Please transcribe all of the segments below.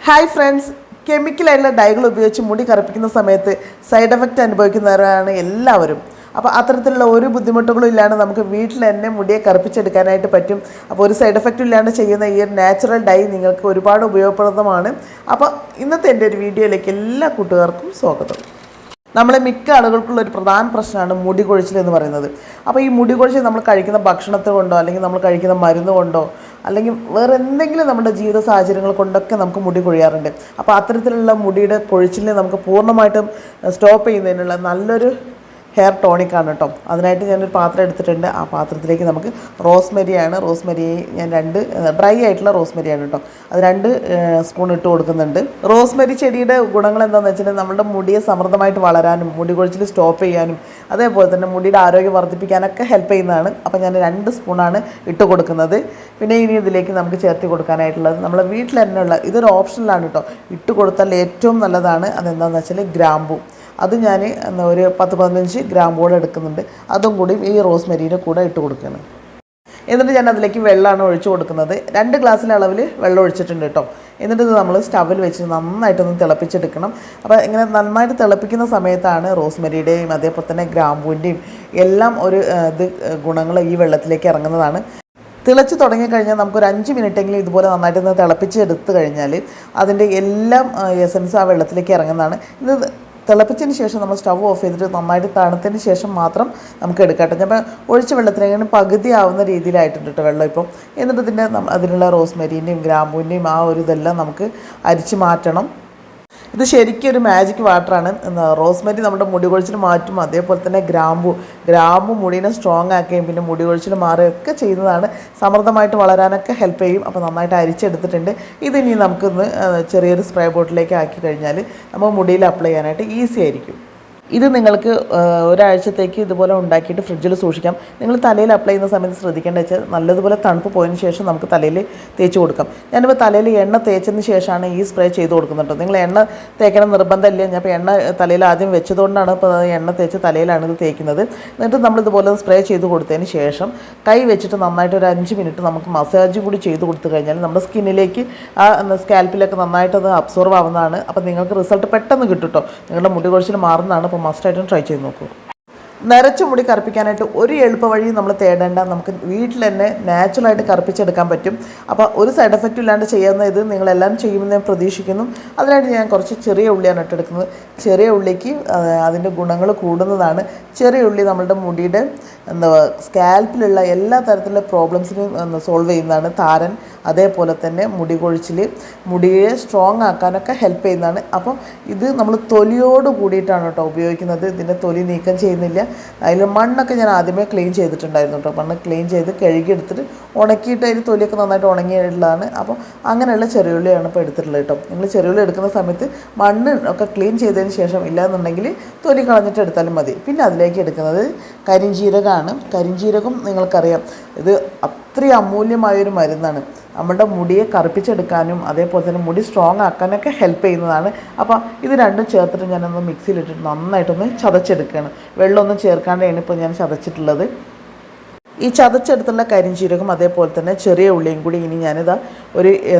Hi friends, കെമിക്കലായിട്ടുള്ള ഡൈകൾ ഉപയോഗിച്ച് മുടി കറുപ്പിക്കുന്ന സമയത്ത് സൈഡ് എഫക്റ്റ് അനുഭവിക്കുന്നവരാണ് എല്ലാവരും. അപ്പോൾ അത്തരത്തിലുള്ള ഒരു ബുദ്ധിമുട്ടുകളും ഇല്ലാണ്ട് നമുക്ക് വീട്ടിൽ തന്നെ മുടിയെ കറുപ്പിച്ചെടുക്കാനായിട്ട് പറ്റും. അപ്പോൾ ഒരു സൈഡ് എഫക്റ്റും ഇല്ലാണ്ട് ചെയ്യുന്ന ഈ ഒരു നാച്ചുറൽ ഡൈ നിങ്ങൾക്ക് ഒരുപാട് ഉപയോഗപ്രദമാണ്. അപ്പോൾ ഇന്നത്തെ എൻ്റെ ഒരു വീഡിയോയിലേക്ക് എല്ലാ കൂട്ടുകാർക്കും സ്വാഗതം. നമ്മളെ മിക്ക ആളുകൾക്കുള്ള ഒരു പ്രധാന പ്രശ്നമാണ് മുടി കൊഴിച്ചിൽ എന്ന് പറയുന്നത്. അപ്പോൾ ഈ മുടി കൊഴിച്ചിൽ നമ്മൾ കഴിക്കുന്ന ഭക്ഷണത്തെ കൊണ്ടോ അല്ലെങ്കിൽ നമ്മൾ കഴിക്കുന്ന മരുന്ന് കൊണ്ടോ അല്ലെങ്കിൽ വേറെ എന്തെങ്കിലും നമ്മുടെ ജീവിത സാഹചര്യങ്ങൾ കൊണ്ടൊക്കെ നമുക്ക് മുടി കൊഴിയാറുണ്ട്. അപ്പോൾ അത്തരത്തിലുള്ള മുടിയുടെ കൊഴിച്ചിലിനെ നമുക്ക് പൂർണ്ണമായിട്ടും സ്റ്റോപ്പ് ചെയ്യുന്നതിനുള്ള നല്ലൊരു ഹെയർ ടോണിക്കാണ് കേട്ടോ. അതിനായിട്ട് ഞാനൊരു പാത്രം എടുത്തിട്ടുണ്ട്. ആ പാത്രത്തിലേക്ക് നമുക്ക് റോസ്മെരി ഞാൻ ഡ്രൈ ആയിട്ടുള്ള റോസ്മെരിയാണ് കേട്ടോ. അത് 2 സ്പൂൺ ഇട്ട് കൊടുക്കുന്നുണ്ട്. റോസ്മെരി ചെടിയുടെ ഗുണങ്ങൾ എന്താണെന്ന് വെച്ചിട്ടുണ്ടെങ്കിൽ നമ്മുടെ മുടിയെ സമൃദ്ധമായിട്ട് വളരാനും മുടി കൊഴിച്ചിൽ സ്റ്റോപ്പ് ചെയ്യാനും അതേപോലെ തന്നെ മുടിയുടെ ആരോഗ്യം വർദ്ധിപ്പിക്കാനൊക്കെ ഹെൽപ്പ് ചെയ്യുന്നതാണ്. അപ്പോൾ ഞാൻ 2 സ്പൂണാണ് ഇട്ട് കൊടുക്കുന്നത്. പിന്നെ ഇനി ഇതിലേക്ക് നമുക്ക് ചേർത്ത് കൊടുക്കാനായിട്ടുള്ളത് നമ്മളെ വീട്ടിൽ തന്നെ ഉള്ള ഇതൊരു ഓപ്ഷനിലാണ് കേട്ടോ. ഇട്ട് കൊടുത്താൽ ഏറ്റവും നല്ലതാണ്. അതെന്താണെന്ന് വെച്ചാൽ ഗ്രാമ്പൂ. അത് ഞാൻ ഒരു 10-15 ഗ്രാമ്പുകൾ എടുക്കുന്നുണ്ട്. അതും കൂടി ഈ റോസ്മെരീൻ്റെ കൂടെ ഇട്ട് കൊടുക്കണം. എന്നിട്ട് ഞാൻ അതിലേക്ക് വെള്ളമാണ് ഒഴിച്ചു കൊടുക്കുന്നത്. 2 ഗ്ലാസ്സിലെ അളവിൽ വെള്ളം ഒഴിച്ചിട്ടുണ്ട് കേട്ടോ. എന്നിട്ട് ഇത് നമ്മൾ സ്റ്റവിൽ വെച്ച് നന്നായിട്ടൊന്ന് തിളപ്പിച്ചെടുക്കണം. അപ്പോൾ ഇങ്ങനെ നന്നായിട്ട് തിളപ്പിക്കുന്ന സമയത്താണ് റോസ്മെരിയുടെയും അതേപോലെ തന്നെ ഗ്രാമ്പൂവിൻ്റെയും എല്ലാം ഒരു ഗുണങ്ങൾ ഈ വെള്ളത്തിലേക്ക് ഇറങ്ങുന്നതാണ്. തിളച്ച് തുടങ്ങിക്കഴിഞ്ഞാൽ നമുക്കൊരു 5 മിനിറ്റെങ്കിലും ഇതുപോലെ നന്നായിട്ടൊന്ന് തിളപ്പിച്ചെടുത്ത് കഴിഞ്ഞാൽ അതിൻ്റെ എല്ലാം എസൻസ് ആ വെള്ളത്തിലേക്ക് ഇറങ്ങുന്നതാണ്. ഇത് തിളപ്പിച്ചതിന് ശേഷം നമ്മൾ സ്റ്റവ് ഓഫ് ചെയ്തിട്ട് നന്നായിട്ട് തണുത്തതിന് ശേഷം മാത്രം നമുക്ക് എടുക്കട്ടെ. ഞാൻ ഒഴിച്ച വെള്ളത്തിനെങ്ങനെ പകുതി ആവുന്ന രീതിയിലായിട്ടുണ്ട് കേട്ടോ വെള്ളം ഇപ്പോൾ. എന്നിട്ട് അതിലുള്ള റോസ്മെരീൻ്റെയും ഗ്രാമ്പൂവിൻ്റെയും ആ ഒരു ഇതെല്ലാം നമുക്ക് അരിച്ച് മാറ്റണം. ഇത് ശരിക്കും ഒരു മാജിക് വാട്ടറാണ്. റോസ്മെരി നമ്മുടെ മുടി കൊഴിച്ചിൽ മാറ്റും. അതേപോലെ തന്നെ ഗ്രാമ്പു മുടീനെ സ്ട്രോങ് ആക്കുകയും പിന്നെ മുടി കൊഴിച്ചിൽ മാറുകയൊക്കെ ചെയ്യുന്നതാണ്. സമൃദ്ധമായിട്ട് വളരാനൊക്കെ ഹെൽപ്പ് ചെയ്യും. അപ്പോൾ നന്നായിട്ട് അരിച്ചെടുത്തിട്ടുണ്ട്. ഇതിനി നമുക്കൊന്ന് ചെറിയൊരു സ്പ്രേ ബോട്ടിലേക്ക് ആക്കി കഴിഞ്ഞാൽ നമുക്ക് മുടിയിൽ അപ്ലൈ ചെയ്യാനായിട്ട് ഈസി ആയിരിക്കും. ഇത് നിങ്ങൾക്ക് ഒരാഴ്ചത്തേക്ക് ഇതുപോലെ ഉണ്ടാക്കിയിട്ട് ഫ്രിഡ്ജിൽ സൂക്ഷിക്കാം. നിങ്ങൾ തലയിൽ അപ്ലൈ ചെയ്യുന്ന സമയത്ത് ശ്രദ്ധിക്കേണ്ടത് വെച്ചാൽ നല്ലതുപോലെ തണുപ്പ് പോയതിന് ശേഷം നമുക്ക് തലയിൽ തേച്ച് കൊടുക്കാം. ഞാനിപ്പോൾ തലയിൽ എണ്ണ തേച്ചതിന് ശേഷമാണ് ഈ സ്പ്രേ ചെയ്ത് കൊടുക്കുന്നുണ്ട്. നിങ്ങൾ എണ്ണ തേക്കണം നിർബന്ധമില്ല. ഞാൻ ഇപ്പോൾ എണ്ണ തലയിൽ ആദ്യം വെച്ചതുകൊണ്ടാണ് ഇപ്പോൾ എണ്ണ തേച്ച് തലയിലാണ് ഇത് തേക്കുന്നത്. എന്നിട്ട് നമ്മളിതുപോലെ സ്പ്രേ ചെയ്ത് കൊടുത്തതിന് ശേഷം കൈ വെച്ചിട്ട് നന്നായിട്ട് ഒരു 5 മിനിറ്റ് നമുക്ക് മസാജ് കൂടി ചെയ്ത് കൊടുത്തു കഴിഞ്ഞാൽ നമ്മുടെ സ്കിന്നിലേക്ക് ആ സ്കാൽപ്പിലൊക്കെ നന്നായിട്ടത് അബ്സോർവ് ആവുന്നതാണ്. അപ്പോൾ നിങ്ങൾക്ക് റിസൾട്ട് പെട്ടെന്ന് കിട്ടും കേട്ടോ. നിങ്ങളുടെ മുടി കൊഴിച്ചിൽ മാറുന്നതാണ്. അപ്പോൾ മസ്റ്റായിട്ടും ട്രൈ ചെയ്ത് നോക്കൂ. നരച്ച മുടി കറുപ്പിക്കാനായിട്ട് ഒരു എളുപ്പ വഴി നമ്മൾ തേടേണ്ട, നമുക്ക് വീട്ടിൽ തന്നെ നാച്ചുറലായിട്ട് കറുപ്പിച്ചെടുക്കാൻ പറ്റും. അപ്പോൾ ഒരു സൈഡ് എഫക്റ്റും ഇല്ലാണ്ട് ചെയ്യുന്ന ഇത് നിങ്ങളെല്ലാം ചെയ്യുമെന്ന് ഞാൻ പ്രതീക്ഷിക്കുന്നു. അതിനായിട്ട് ഞാൻ കുറച്ച് ചെറിയ ഉള്ളിയാണ് ഇട്ടെടുക്കുന്നത്. ചെറിയ ഉള്ളിക്ക് അതിൻ്റെ ഗുണങ്ങൾ കൂടുന്നതാണ്. ചെറിയ ഉള്ളി നമ്മളുടെ മുടിയുടെ സ്കാൽപ്പിലുള്ള എല്ലാ തരത്തിലുള്ള പ്രോബ്ലംസിനും സോൾവ് ചെയ്യുന്നതാണ്. താരൻ അതേപോലെ തന്നെ മുടി കൊഴിച്ചിൽ മുടിയെ സ്ട്രോങ് ആക്കാനൊക്കെ ഹെൽപ്പ് ചെയ്യുന്നതാണ്. അപ്പം ഇത് നമ്മൾ തൊലിയോട് കൂടിയിട്ടാണ് കേട്ടോ ഉപയോഗിക്കുന്നത്. ഇതിൻ്റെ തൊലി നീക്കം ചെയ്യുന്നില്ല. അതിൽ മണ്ണൊക്കെ ഞാൻ ആദ്യമേ ക്ലീൻ ചെയ്തിട്ടുണ്ടായിരുന്നു കേട്ടോ. മണ്ണ് ക്ലീൻ ചെയ്ത് കഴുകിയെടുത്തിട്ട് ഉണക്കിയിട്ട് അതിൽ തൊലിയൊക്കെ നന്നായിട്ട് ഉണങ്ങിയുള്ളതാണ്. അപ്പോൾ അങ്ങനെയുള്ള ചെറിയുള്ളിയാണ് ഇപ്പോൾ എടുത്തിട്ടുള്ളത് കേട്ടോ. നിങ്ങൾ ചെറിയുള്ളി എടുക്കുന്ന സമയത്ത് മണ്ണ് ഒക്കെ ക്ലീൻ ചെയ്തതിന് ശേഷം ഇല്ലാന്നുണ്ടെങ്കിൽ തൊലി കളഞ്ഞിട്ട് എടുത്താലും മതി. പിന്നെ അതിലേക്ക് എടുക്കുന്നത് കരിഞ്ജീരകമാണ്. കരിഞ്ജീരകം നിങ്ങൾക്കറിയാം, ഇത് അത്രയും അമൂല്യമായൊരു മരുന്നാണ്. നമ്മുടെ മുടിയെ കറുപ്പിച്ചെടുക്കാനും അതേപോലെ തന്നെ മുടി സ്ട്രോങ് ആക്കാനൊക്കെ ഹെൽപ്പ് ചെയ്യുന്നതാണ്. അപ്പോൾ ഇത് രണ്ടും ചേർത്തിട്ട് ഞാനൊന്ന് മിക്സിയിലിട്ടിട്ട് നന്നായിട്ടൊന്ന് ചതച്ചെടുക്കുകയാണ്. വെള്ളമൊന്നും ചേർക്കാണ്ടാണ് ഇപ്പോൾ ഞാൻ ചതച്ചിട്ടുള്ളത്. ഈ ചതച്ചെടുത്തുള്ള കരിഞ്ജീരകം അതേപോലെ തന്നെ ചെറിയ ഉള്ളിയും കൂടി ഇനി ഞാനിതാ ഒരു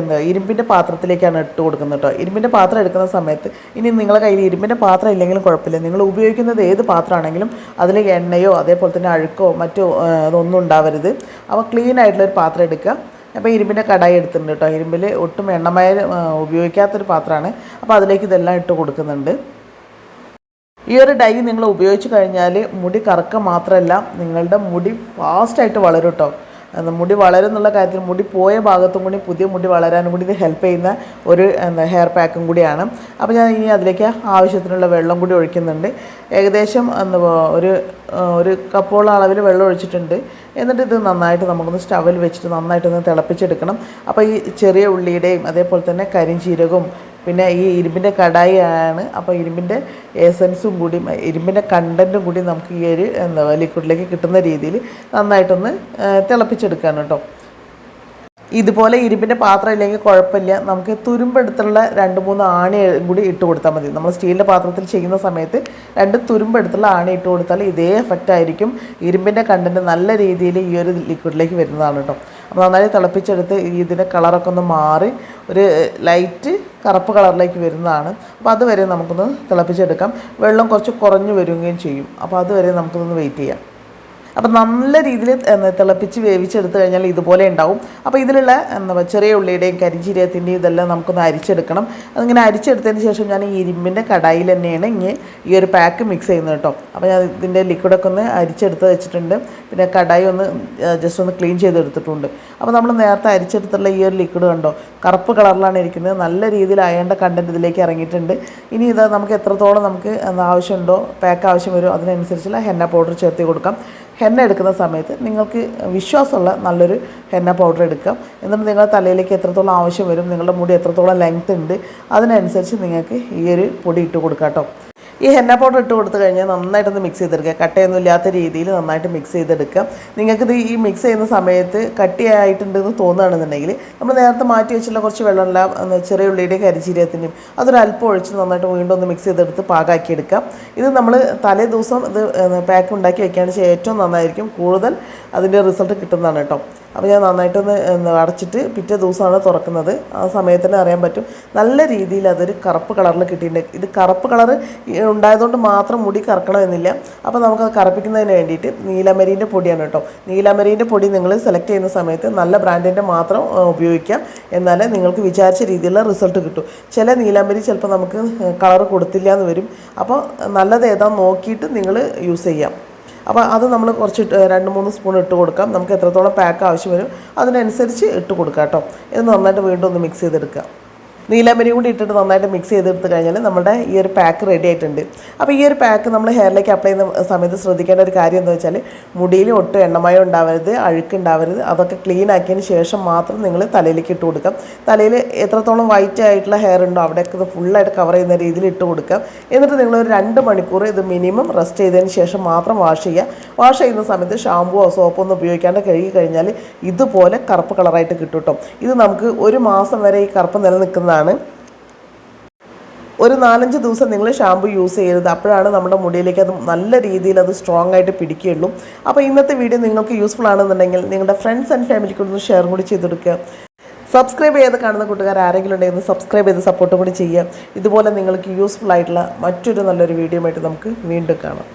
ഇരുമ്പിൻ്റെ പാത്രത്തിലേക്കാണ് ഇട്ട് കൊടുക്കുന്നത് കേട്ടോ. ഇരുമ്പിൻ്റെ പാത്രം എടുക്കുന്ന സമയത്ത് ഇനി നിങ്ങളുടെ കയ്യിൽ ഇരുമ്പിൻ്റെ പാത്രം ഇല്ലെങ്കിലും കുഴപ്പമില്ല. നിങ്ങൾ ഉപയോഗിക്കുന്നത് ഏത് പാത്രമാണെങ്കിലും അതിൽ എണ്ണയോ അതേപോലെ തന്നെ അഴുക്കോ മറ്റോ അതൊന്നും ഉണ്ടാവരുത്. അപ്പോൾ ക്ലീൻ ആയിട്ടുള്ളൊരു പാത്രം എടുക്കുക. അപ്പോൾ ഇരുമ്പിൻ്റെ കടായി എടുത്തിട്ടുണ്ട് കേട്ടോ. ഇരുമ്പിൽ ഒട്ടും എണ്ണമയം ഉപയോഗിക്കാത്തൊരു പാത്രമാണ്. അപ്പോൾ അതിലേക്ക് ഇതെല്ലാം ഇട്ട് കൊടുക്കുന്നുണ്ട്. ഈ ഒരു ഡൈ നിങ്ങൾ ഉപയോഗിച്ച് കഴിഞ്ഞാൽ മുടി കറക്കം മാത്രമല്ല നിങ്ങളുടെ മുടി ഫാസ്റ്റായിട്ട് വളരും കേട്ടോ. മുടി വളരും എന്നുള്ള കാര്യത്തിൽ മുടി പോയ ഭാഗത്തും കൂടി പുതിയ മുടി വളരാനും കൂടി ഇത് ഹെൽപ്പ് ചെയ്യുന്ന ഒരു ഹെയർ പാക്കും കൂടിയാണ്. അപ്പോൾ ഞാൻ ഇനി അതിലേക്ക് ആവശ്യത്തിനുള്ള വെള്ളം കൂടി ഒഴിക്കുന്നുണ്ട്. ഏകദേശം ഒരു കപ്പോളം അളവിൽ വെള്ളം ഒഴിച്ചിട്ടുണ്ട്. എന്നിട്ട് ഇത് നന്നായിട്ട് നമുക്കൊന്ന് സ്റ്റവിൽ വെച്ചിട്ട് നന്നായിട്ടൊന്ന് തിളപ്പിച്ചെടുക്കണം. അപ്പോൾ ഈ ചെറിയ ഉള്ളിയുടെയും അതേപോലെ തന്നെ കരിഞ്ജീരകവും പിന്നെ ഈ ഇരുമ്പിൻ്റെ കടായി ആണ്. അപ്പോൾ ഇരുമ്പിൻ്റെ എസൻസും കൂടി ഇരുമ്പിൻ്റെ കണ്ടൻറ്റും കൂടി നമുക്ക് ഈ ഒരു ലിക്വിഡിലേക്ക് കിട്ടുന്ന രീതിയിൽ നന്നായിട്ടൊന്ന് തിളപ്പിച്ചെടുക്കുകയാണ് കേട്ടോ. ഇതുപോലെ ഇരുമ്പിൻ്റെ പാത്രം ഇല്ലെങ്കിൽ കുഴപ്പമില്ല. നമുക്ക് തുരുമ്പെടുത്തുള്ള 2-3 ആണി കൂടി ഇട്ട് കൊടുത്താൽ മതി. നമ്മൾ സ്റ്റീലിൻ്റെ പാത്രത്തിൽ ചെയ്യുന്ന സമയത്ത് 2 തുരുമ്പെടുത്തുള്ള ആണി ഇട്ട് കൊടുത്താൽ ഇതേ എഫക്റ്റ് ആയിരിക്കും. ഇരുമ്പിൻ്റെ കണ്ടൻറ്റ് നല്ല രീതിയിൽ ഈ ഒരു ലിക്വിഡിലേക്ക് വരുന്നതാണ് കേട്ടോ. അപ്പോൾ നന്നായി തിളപ്പിച്ചെടുത്ത് ഇതിൻ്റെ കളറൊക്കെ ഒന്ന് മാറി ഒരു ലൈറ്റ് കറുപ്പ് കളറിലേക്ക് വരുന്നതാണ്. അപ്പോൾ അതുവരെ നമുക്കൊന്ന് തിളപ്പിച്ചെടുക്കാം. വെള്ളം കുറച്ച് കുറഞ്ഞു വരികയും ചെയ്യും. അപ്പോൾ അതുവരെ നമുക്കൊന്ന് വെയിറ്റ് ചെയ്യാം. അപ്പം നല്ല രീതിയിൽ തിളപ്പിച്ച് വേവിച്ചെടുത്ത് കഴിഞ്ഞാൽ ഇതുപോലെ ഉണ്ടാവും. അപ്പോൾ ഇതിലുള്ള ചെറിയ ഉള്ളിയുടെയും കരിഞ്ചീരകത്തിൻ്റെയും ഇതെല്ലാം നമുക്കൊന്ന് അരിച്ചെടുക്കണം. അതിങ്ങനെ അരിച്ചെടുത്തതിന് ശേഷം ഞാൻ ഈ ഇരുമ്പിൻ്റെ കടായിൽ തന്നെയാണ് ഈ ഒരു പാക്ക് മിക്സ് ചെയ്യുന്നത് കേട്ടോ. അപ്പോൾ ഞാൻ ഇതിൻ്റെ ലിക്വിഡൊക്കെ ഒന്ന് അരിച്ചെടുത്ത് വെച്ചിട്ടുണ്ട്. പിന്നെ കടായി ഒന്ന് ജസ്റ്റ് ഒന്ന് ക്ലീൻ ചെയ്തെടുത്തിട്ടുണ്ട്. അപ്പോൾ നമ്മൾ നേരത്തെ അരിച്ചെടുത്തുള്ള ഈ ഒരു ലിക്വിഡ് കണ്ടോ, കറുപ്പ് കളറിലാണ് ഇരിക്കുന്നത്. നല്ല രീതിയിൽ അയേണ്ട കണ്ടൻറ്റ് ഇതിലേക്ക് ഇറങ്ങിയിട്ടുണ്ട്. ഇനി ഇത് നമുക്ക് എത്രത്തോളം നമുക്ക് ആവശ്യമുണ്ടോ, പാക്ക് ആവശ്യം വരുമോ അതിനനുസരിച്ചുള്ള ഹെന്ന പൗഡർ ചേർത്ത് കൊടുക്കാം. ഹെന്ന എടുക്കുന്ന സമയത്ത് നിങ്ങൾക്ക് വിശ്വാസമുള്ള നല്ലൊരു ഹെന്ന പൗഡർ എടുക്കാം. എന്നിട്ട് നിങ്ങളുടെ തലയിലേക്ക് എത്രത്തോളം ആവശ്യം വരും, നിങ്ങളുടെ മുടി എത്രത്തോളം ലെങ്ത് ഉണ്ട് അതിനനുസരിച്ച് നിങ്ങൾക്ക് ഈ ഒരു പൊടി ഇട്ട് കൊടുക്കാം കേട്ടോ. ഈ ഹെന്ന പൗഡർ ഇട്ട് കൊടുത്തു കഴിഞ്ഞാൽ നന്നായിട്ടൊന്ന് മിക്സ് ചെയ്തെടുക്കുക. കട്ടയൊന്നും ഇല്ലാത്ത രീതിയിൽ നന്നായിട്ട് മിക്സ് ചെയ്തെടുക്കുക. നിങ്ങൾക്കിത് ഈ മിക്സ് ചെയ്യുന്ന സമയത്ത് കട്ടിയായിട്ടുണ്ടെന്ന് തോന്നുകയാണെന്നുണ്ടെങ്കിൽ നമ്മൾ നേരത്തെ മാറ്റി വെച്ചുള്ള കുറച്ച് വെള്ളമെല്ലാം ചെറിയ ഉള്ളിയുടെയും കരിഞ്ചീരകത്തിൻ്റെയും അതൊരു അല്പം ഒഴിച്ച് നന്നായിട്ട് വീണ്ടും ഒന്ന് മിക്സ് ചെയ്തെടുത്ത് പാകാക്കി എടുക്കാം. ഇത് നമ്മൾ തലേ ദിവസം ഇത് പാക്ക് ഉണ്ടാക്കി വെക്കുകയാണ് വെച്ചാൽ ഏറ്റവും നന്നായിരിക്കും, കൂടുതൽ അതിൻ്റെ റിസൾട്ട് കിട്ടുന്നതാണ് കേട്ടോ. അപ്പോൾ ഞാൻ നന്നായിട്ടൊന്ന് അടച്ചിട്ട് പിറ്റേ ദിവസമാണ് തുറക്കുന്നത്. ആ സമയത്തിന് അറിയാൻ പറ്റും നല്ല രീതിയിൽ അതൊരു കറുപ്പ് കളറിൽ കിട്ടിയിട്ടുണ്ട്. ഇത് കറുപ്പ് കളർ ഉണ്ടായതുകൊണ്ട് മാത്രം മുടി കറക്കണമെന്നില്ല. അപ്പോൾ നമുക്കത് കറുപ്പിക്കുന്നതിന് വേണ്ടിയിട്ട് നീലമരീൻ്റെ പൊടിയാണ് കേട്ടോ. നീലമരീൻ്റെ പൊടി നിങ്ങൾ സെലക്ട് ചെയ്യുന്ന സമയത്ത് നല്ല ബ്രാൻഡിൻ്റെ മാത്രം ഉപയോഗിക്കാം. എന്നാലേ നിങ്ങൾക്ക് വിചാരിച്ച രീതിയിലുള്ള റിസൾട്ട് കിട്ടും. ചില നീലമരി ചിലപ്പോൾ നമുക്ക് കളർ കൊടുത്തില്ല എന്ന് വരും. അപ്പോൾ നല്ലത് ഏതാണെന്ന് നോക്കിയിട്ട് നിങ്ങൾ യൂസ് ചെയ്യാം. അപ്പോൾ അത് നമ്മൾ കുറച്ച് 2-3 സ്പൂൺ ഇട്ട് കൊടുക്കാം. നമുക്ക് എത്രത്തോളം പാക്ക് ആവശ്യം വരും അതിനനുസരിച്ച് ഇട്ട് കൊടുക്കാം കേട്ടോ. ഇത് നന്നായിട്ട് വീണ്ടും ഒന്ന് മിക്സ് ചെയ്തെടുക്കാം. നീലമരി കൂടി ഇട്ടിട്ട് നന്നായിട്ട് മിക്സ് ചെയ്തെടുത്ത് കഴിഞ്ഞാൽ നമ്മുടെ ഈ ഒരു പാക്ക് റെഡി ആയിട്ടുണ്ട്. അപ്പോൾ ഈ ഒരു പാക്ക് നമ്മൾ ഹെയറിലേക്ക് അപ്ലൈ ചെയ്യുന്ന സമയത്ത് ശ്രദ്ധിക്കേണ്ട ഒരു കാര്യം എന്താ വെച്ചാൽ മുടിയിൽ ഒട്ടും എണ്ണമയം ഉണ്ടാവരുത്, അഴുക്കുണ്ടാവരുത്. അതൊക്കെ ക്ലീൻ ആക്കിയതിന് ശേഷം മാത്രം നിങ്ങൾ തലയിലേക്ക് ഇട്ട് കൊടുക്കാം. തലയിൽ എത്രത്തോളം വൈറ്റ് ആയിട്ടുള്ള ഹെയർ ഉണ്ടോ അവിടെയൊക്കെ ഇത് ഫുള്ളായിട്ട് കവർ ചെയ്യുന്ന രീതിയിൽ ഇട്ട് കൊടുക്കാം. എന്നിട്ട് നിങ്ങളൊരു 2 മണിക്കൂർ ഇത് മിനിമം റെസ്റ്റ് ചെയ്തതിന് ശേഷം മാത്രം വാഷ് ചെയ്യുക. വാഷ് ചെയ്യുന്ന സമയത്ത് ഷാമ്പുവോ സോപ്പോ ഒന്നും ഉപയോഗിക്കാണ്ട് കഴുകി കഴിഞ്ഞാൽ ഇതുപോലെ കറുപ്പ് കളറായിട്ട് കിട്ടും കേട്ടോ. ഇത് നമുക്ക് 1 മാസം വരെ ഈ കറുപ്പ് നിലനിൽക്കുന്നതാണ്. ഒരു 4-5 ദിവസം നിങ്ങൾ ഷാമ്പു യൂസ് ചെയ്യരുത്. അപ്പോഴാണ് നമ്മുടെ മുടിയിലേക്ക് അത് നല്ല രീതിയിൽ അത് സ്ട്രോങ് ആയിട്ട് പിടിക്കുകയുള്ളൂ. അപ്പോൾ ഇന്നത്തെ വീഡിയോ നിങ്ങൾക്ക് യൂസ്ഫുൾ ആണെന്നുണ്ടെങ്കിൽ നിങ്ങളുടെ ഫ്രണ്ട്സ് ആൻഡ് ഫാമിലിക്കൊന്ന് ഷെയർ കൂടി ചെയ്ത് കൊടുക്കുക. സബ്സ്ക്രൈബ് ചെയ്ത് കാണുന്ന കൂട്ടുകാർ ആരെങ്കിലും ഉണ്ടെങ്കിൽ സബ്സ്ക്രൈബ് ചെയ്ത് സപ്പോർട്ട് കൂടി ചെയ്യുക. ഇതുപോലെ നിങ്ങൾക്ക് യൂസ്ഫുൾ ആയിട്ടുള്ള മറ്റൊരു നല്ലൊരു വീഡിയോ ആയിട്ട് നമുക്ക് വീണ്ടും കാണാം.